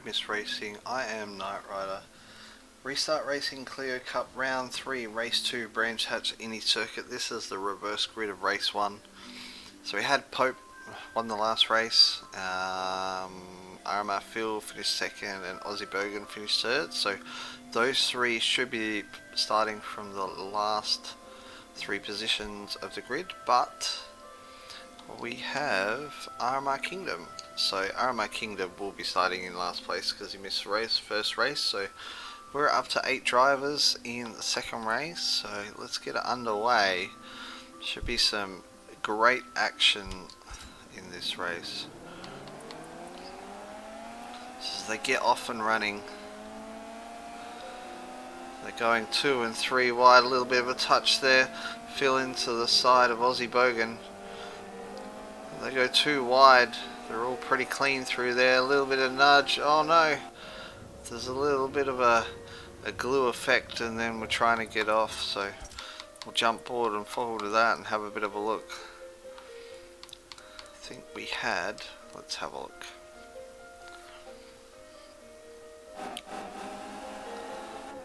RedMystRacing. I am Knight Rider. Restart Racing Clio Cup Round 3, Race 2, Branch Hatch Innie Circuit. This is the reverse grid of Race 1. So we had Pope won the last race, RMR Phil finished second, and Aussie Bogan finished third. So those three should be starting from the last three positions of the grid, but we have RMR Kingdom. So RMR Kingdom will be starting in last place because he missed the first race. So we're up to 8 drivers in the second race. So let's get it underway. Should be some great action in this race. So as they get off and running, they're going 2 and 3 wide. A little bit of a touch there. Fill into the side of Aussie Bogan. They go 2 wide. They're all pretty clean through there. A little bit of nudge. Oh no! There's a little bit of a glue effect, and then we're trying to get off. So we'll jump forward and forward to that and have a bit of a look. I think we had. Let's have a look.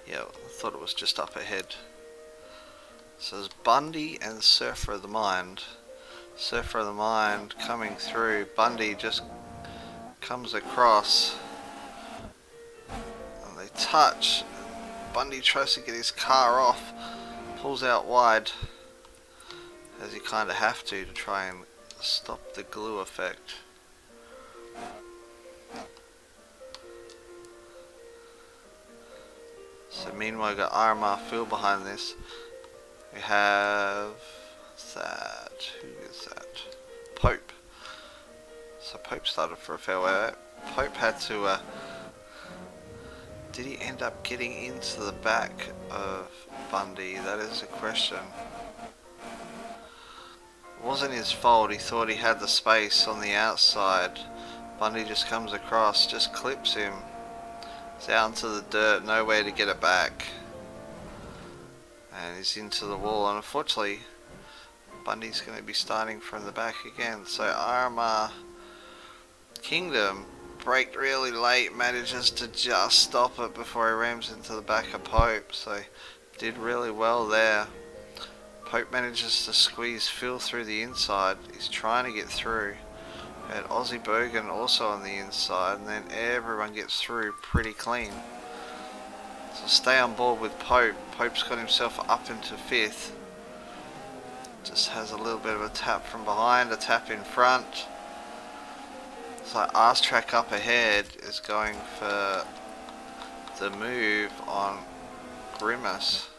Yeah, I thought it was just up ahead. So there's Bundy and Surfer of the Mind. Surfer of the Mind coming through. Bundy just comes across and they touch. Bundy tries to get his car off, pulls out wide, as you kind of have to try and stop the glue effect. So meanwhile we've got RMR Phil behind this. We have that. Who is that? Pope. So Pope started for a fair way. Pope had to. Did he end up getting into the back of Bundy? That is a question. It wasn't his fault. He thought he had the space on the outside. Bundy just comes across, just clips him. It's out into the dirt, nowhere to get it back. And he's into the wall, and unfortunately Bundy's going to be starting from the back again. So RMR Kingdom braked really late, manages to just stop it before he rams into the back of Pope. So did really well there. Pope manages to squeeze Phil through the inside. He's trying to get through. And Aussie Bogan also on the inside, and then everyone gets through pretty clean. So stay on board with Pope. Pope's got himself up into 5th. Just has a little bit of a tap from behind, a tap in front. So Arse Track up ahead is going for the move on Grimace.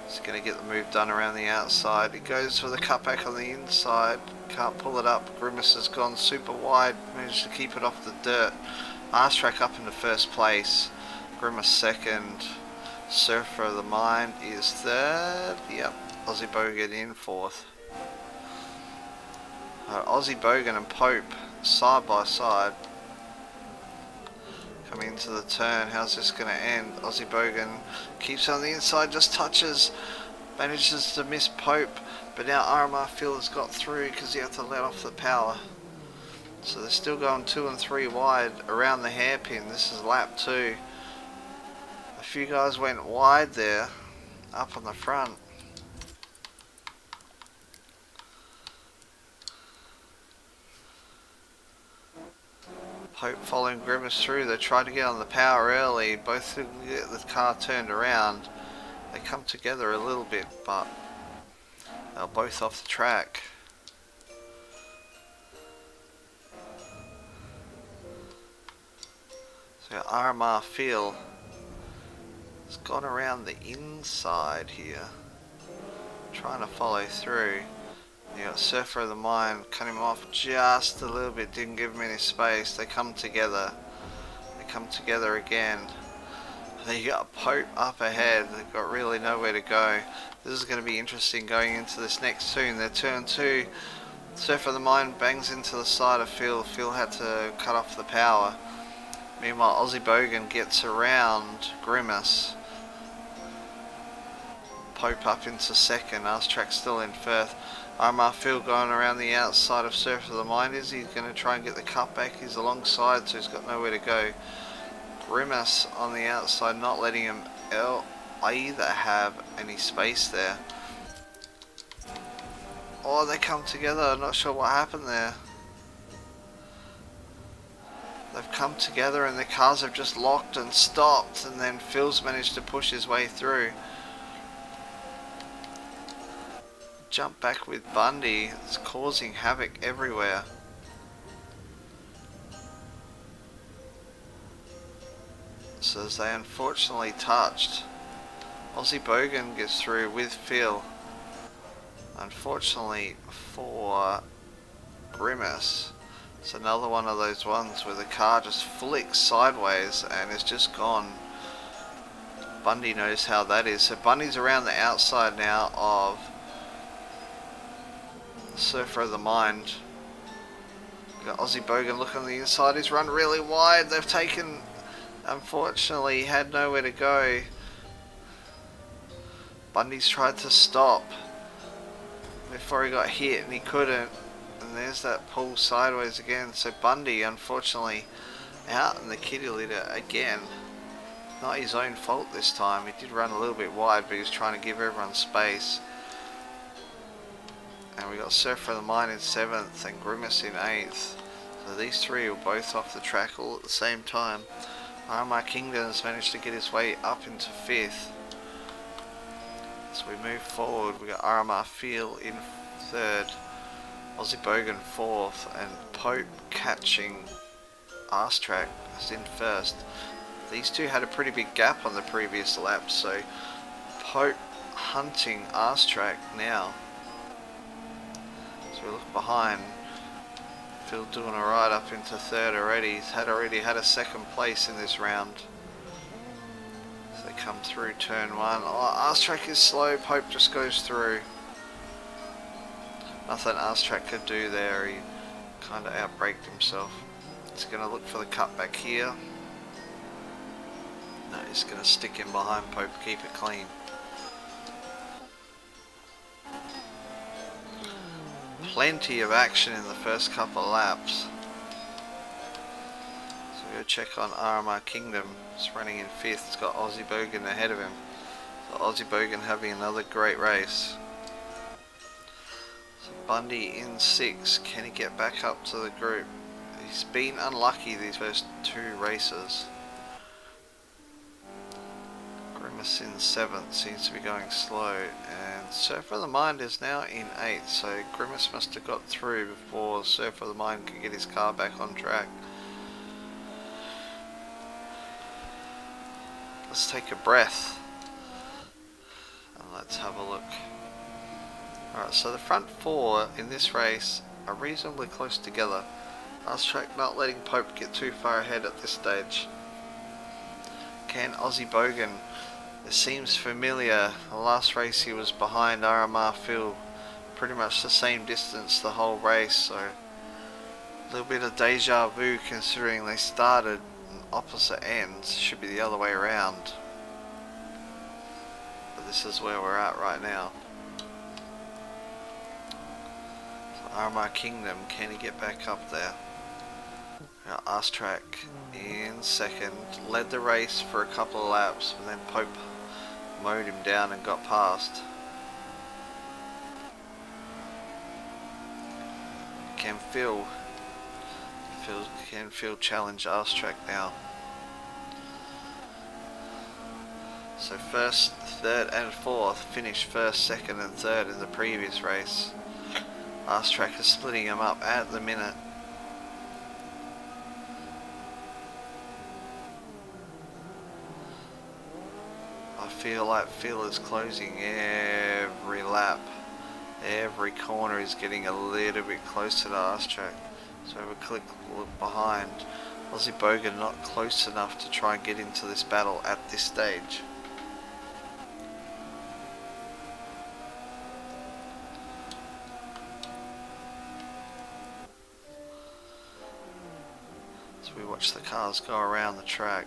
He's going to get the move done around the outside. He goes for the cutback on the inside. Can't pull it up. Grimace has gone super wide. Managed to keep it off the dirt. Arse Track up into 1st place. Grimace 2nd. Surfer of the Mind is 3rd. Yep. Aussie Bogan in 4th. Aussie Bogan and Pope side by side. Coming into the turn. How's this going to end? Aussie Bogan keeps on the inside, just touches. Manages to miss Pope. But now RMR Phil has got through because he had to let off the power. So they're still going 2 and 3 wide around the hairpin. This is lap 2. A few guys went wide there, up on the front. Pope following Grimace through. They tried to get on the power early. Both get the car turned around. They come together a little bit, but they're both off the track. So RMR Phil has gone around the inside here, trying to follow through. You got Surfer of the Mind, cut him off just a little bit, didn't give him any space. They come together. They come together again. They got Pope up ahead. They've got really nowhere to go. This is going to be interesting going into this next turn. Their turn 2. Surfer of the Mind bangs into the side of Phil. Phil had to cut off the power. Meanwhile, Aussie Bogan gets around Grimace. Pope up into second. Arstrack still in first. RMR Phil going around the outside of Surfer the Mind. Is he going to try and get the cut back? He's alongside, so he's got nowhere to go. Grimace on the outside, not letting him either have any space there. Oh, they come together. I'm not sure what happened there. They've come together and the cars have just locked and stopped, and then Phil's managed to push his way through. Jump back with Bundy. It's causing havoc everywhere. So as they unfortunately touched, Aussie Bogan gets through with Phil. Unfortunately for Grimace, it's another one of those ones where the car just flicks sideways and is just gone. Bundy knows how that is. So Bundy's around the outside now of Surfer of the Mind. Got Aussie Bogan looking on the inside. He's run really wide. They've taken, unfortunately, had nowhere to go. Bundy's tried to stop before he got hit and he couldn't. And there's that pull sideways again. So Bundy, unfortunately, out in the kitty litter again. Not his own fault this time. He did run a little bit wide, but he was trying to give everyone space. And we got Surfer of the Mine in 7th and Grimace in 8th. So these three were both off the track all at the same time. RMR Kingdom's managed to get his way up into 5th. As we move forward, we got RMR Phil in 3rd, Aussie Bogan 4th, and Pope catching Arstrack is in 1st. These two had a pretty big gap on the previous lap, so Pope hunting Arstrack now. So we look behind, Phil doing alright up into 3rd already. He's already had a 2nd place in this round. So they come through turn 1. Oh, Arstrack is slow, Pope just goes through. Nothing Arstrack could do there, he kind of outbraked himself. He's going to look for the cutback here. No, he's going to stick in behind Pope, keep it clean. Plenty of action in the first couple of laps. So we'll go check on RMR Kingdom. It's running in 5th. It's got Aussie Bogan ahead of him. So Aussie Bogan having another great race. So Bundy in 6th. Can he get back up to the group? He's been unlucky these first 2 races. Grimace in 7th, seems to be going slow, and Surfer of the Mind is now in 8th, so Grimace must have got through before Surfer of the Mind could get his car back on track. Let's take a breath and let's have a look. Alright, so the front 4 in this race are reasonably close together. Arstrack not letting Pope get too far ahead at this stage. Can Aussie Bogan? It seems familiar. The last race he was behind RMR Phil, pretty much the same distance the whole race, so a little bit of deja vu considering they started on opposite ends. Should be the other way around, but this is where we're at right now. So RMR Kingdom, can he get back up there? Now Arstrack in 2nd, led the race for a couple of laps, but then Pope mowed him down and got past. Can Phil challenge Arstrack now? So 1st, 3rd and 4th finished 1st, 2nd and 3rd in the previous race. Arstrack is splitting him up at the minute. I feel like Phil is closing every lap. Every corner is getting a little bit closer to Arstrack. So we click look behind. Aussie Bogan not close enough to try and get into this battle at this stage. So we watch the cars go around the track.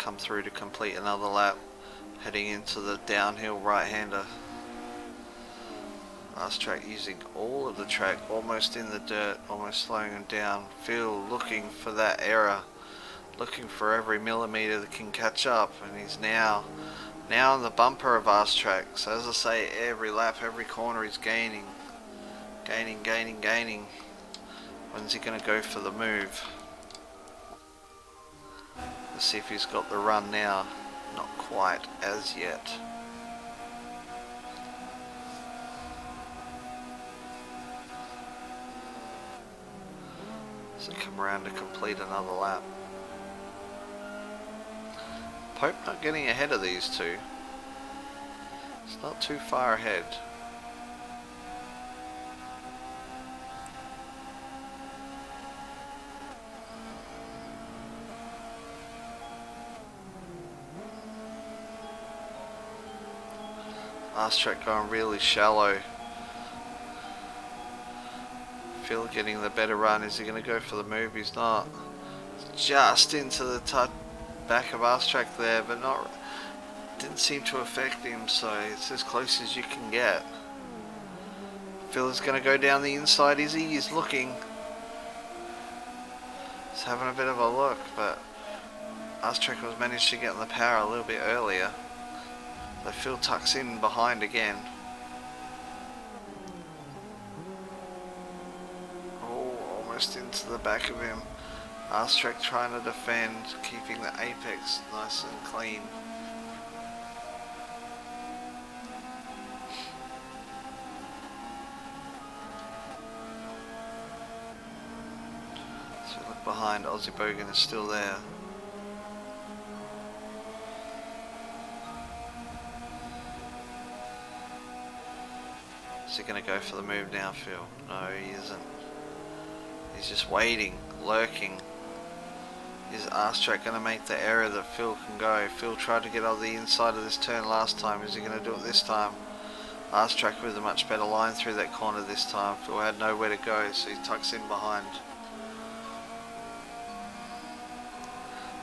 come through to complete another lap, heading into the downhill right-hander. Fast Track using all of the track, almost in the dirt, almost slowing him down. Phil looking for that error, looking for every millimetre that can catch up, and he's now on the bumper of Fast Track. So as I say, every lap, every corner he's gaining. When's he going to go for the move? Let's see if he's got the run now. Not quite as yet. So come around to complete another lap. Pope not getting ahead of these two. It's not too far ahead. Fast Track going really shallow. Phil getting the better run. Is he going to go for the move? He's not. Just into the back of Fast Track there, but not. Didn't seem to affect him, so it's as close as you can get. Phil is going to go down the inside. Is he? He's looking. He's having a bit of a look, but Fast Track was managed to get in the power a little bit earlier. So Phil tucks in behind again. Oh, almost into the back of him. Fast Track trying to defend, keeping the apex nice and clean. So look behind, Aussie Bogan is still there. Is he going to go for the move now, Phil? No, he isn't. He's just waiting, lurking. Is Fast Track going to make the error that Phil can go? Phil tried to get on the inside of this turn last time. Is he going to do it this time? Fast Track with a much better line through that corner this time. Phil had nowhere to go, so he tucks in behind.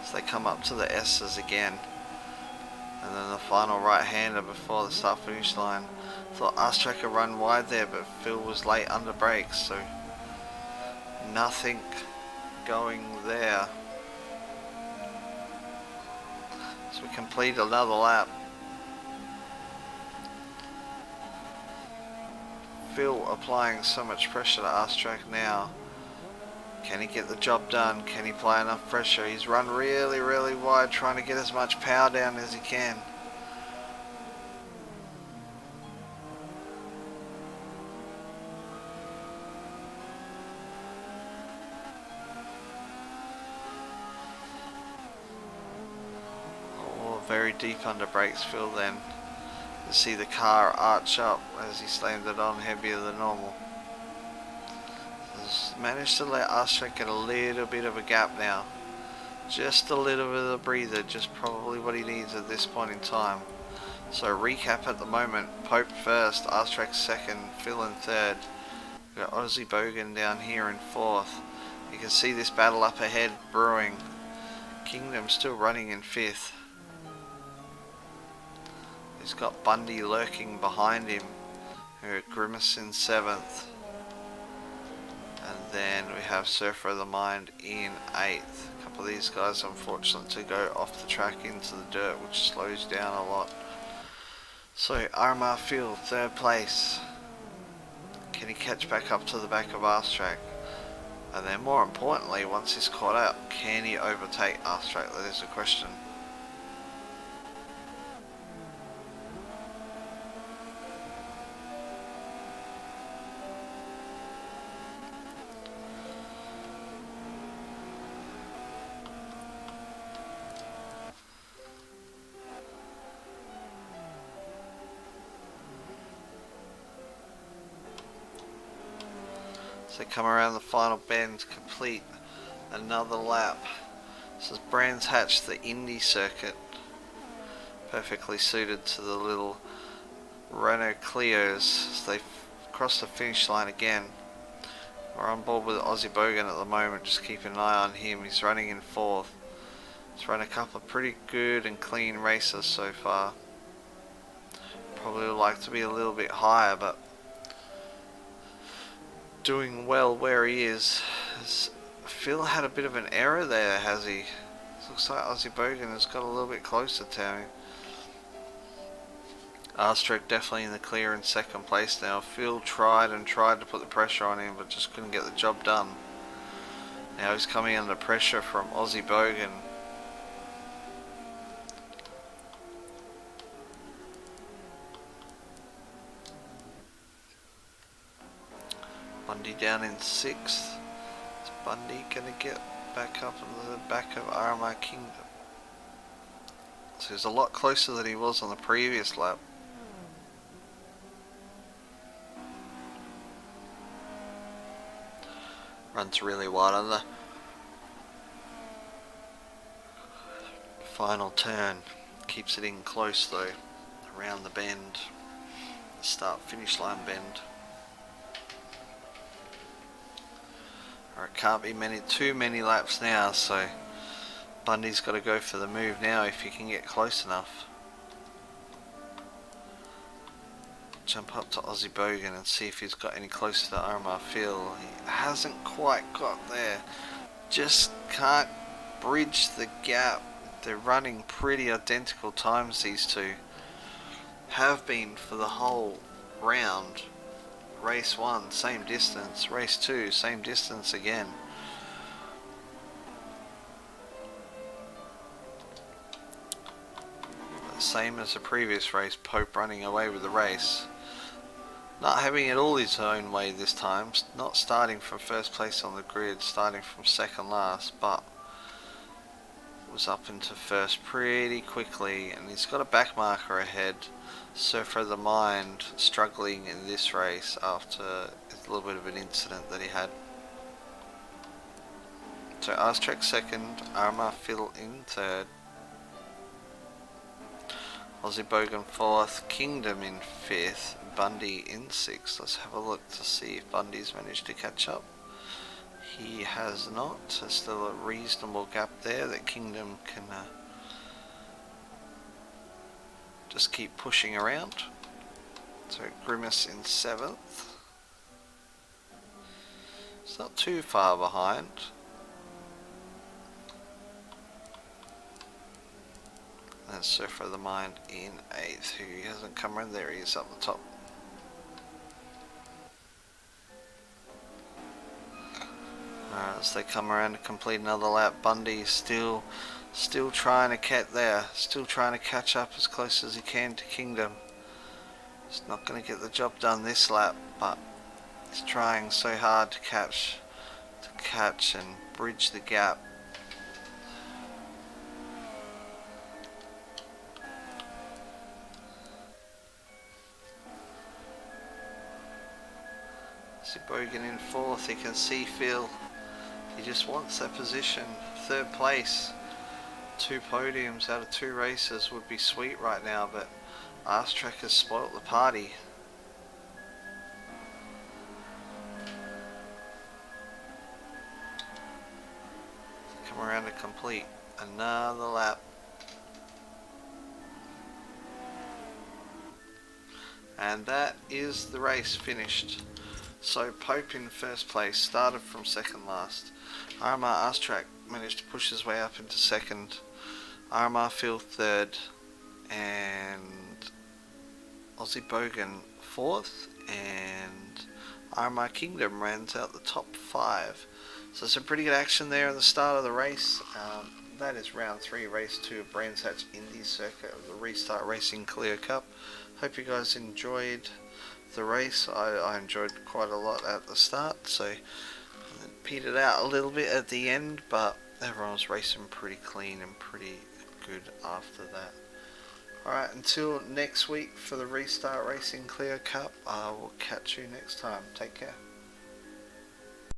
So they come up to the S's again. And then the final right-hander before the start-finish line. Thought Fast Track would run wide there, but Phil was late under brakes, so nothing going there. So we complete another lap. Phil applying so much pressure to Fast Track now. Can he get the job done? Can he apply enough pressure? He's run really wide, trying to get as much power down as he can. Oh, very deep under brakes, Phil then. You see the car arch up as he slammed it on heavier than normal. Managed to let Fast Track get a little bit of a gap now. Just a little bit of a breather, just probably what he needs at this point in time. So recap at the moment, Pope first, Fast Track second, Phil in third. We've got Aussie Bogan down here in fourth. You can see this battle up ahead brewing. Kingdom still running in fifth. He's got Bundy lurking behind him. Grimace in seventh. And then we have Surfer of the Mind in 8th. A couple of these guys unfortunate to go off the track into the dirt, which slows down a lot. So Armagh Field, 3rd place. Can he catch back up to the back of Fast Track? And then more importantly, once he's caught up, can he overtake Fast Track? That is the question. So come around the final bend, complete another lap. This is Brands Hatch, the Indy circuit. Perfectly suited to the little Renault Clios as they cross the finish line again. We're on board with Aussie Bogan at the moment, just keeping an eye on him. He's running in 4th. He's run a couple of pretty good and clean races so far. Probably would like to be a little bit higher, but doing well where he is. Phil had a bit of an error there, has he? Looks like Aussie Bogan has got a little bit closer to him. Arstrek definitely in the clear in second place now. Phil tried to put the pressure on him, but just couldn't get the job done. Now he's coming under pressure from Aussie Bogan. Bundy down in 6th. Is Bundy gonna get back up into the back of RMR Kingdom? So he's a lot closer than he was on the previous lap. Runs really wide on the final turn. Keeps it in close though, around the bend. Start finish line bend. Or it can't be too many laps now, so Bundy's got to go for the move now if he can get close enough. Jump up to Aussie Bogan and see if he's got any closer to RMR Phil. He hasn't quite got there. Just can't bridge the gap. They're running pretty identical times, these two. Have been for the whole round. Race 1, same distance. Race 2, same distance again. Same as the previous race, Pope running away with the race. Not having it all his own way this time, not starting from first place on the grid, starting from second last, but was up into first pretty quickly, and he's got a back marker ahead. Surfer of the Mind struggling in this race after a little bit of an incident that he had. So Arstrek second, RMR Phil in third. Aussie Bogan 4th, Kingdom in 5th, Bundy in 6th. Let's have a look to see if Bundy's managed to catch up. He has not. There's still a reasonable gap there that Kingdom can just keep pushing around. So Grimace in 7th. It's not too far behind. And Surfer of the Mind in 8th, who hasn't come around. There he is up the top. Alright, as they come around to complete another lap, Bundy still trying to get there, still trying to catch up as close as he can to Kingdom. He's not going to get the job done this lap, but he's trying so hard to catch and bridge the gap. Bogan in 4th, he can see Phil. He just wants that position. 3rd place. 2 podiums out of 2 races would be sweet right now, but Arstrek has spoilt the party. Come around to complete another lap. And that is the race finished. So Pope in 1st place, started from second last. RMR Arstrek managed to push his way up into 2nd. RMR Phil 3rd. And Aussie Bogan 4th. And RMR Kingdom rounds out the top 5. So some pretty good action there at the start of the race. That is round 3, race 2 of Brands Hatch Indy Circuit of the Restart Racing Clio Cup. Hope you guys enjoyed the race. I enjoyed quite a lot at the start, so it petered out a little bit at the end, but everyone was racing pretty clean and pretty good after that. Alright, until next week for the Restart Racing Clio Cup, I will catch you next time. Take care.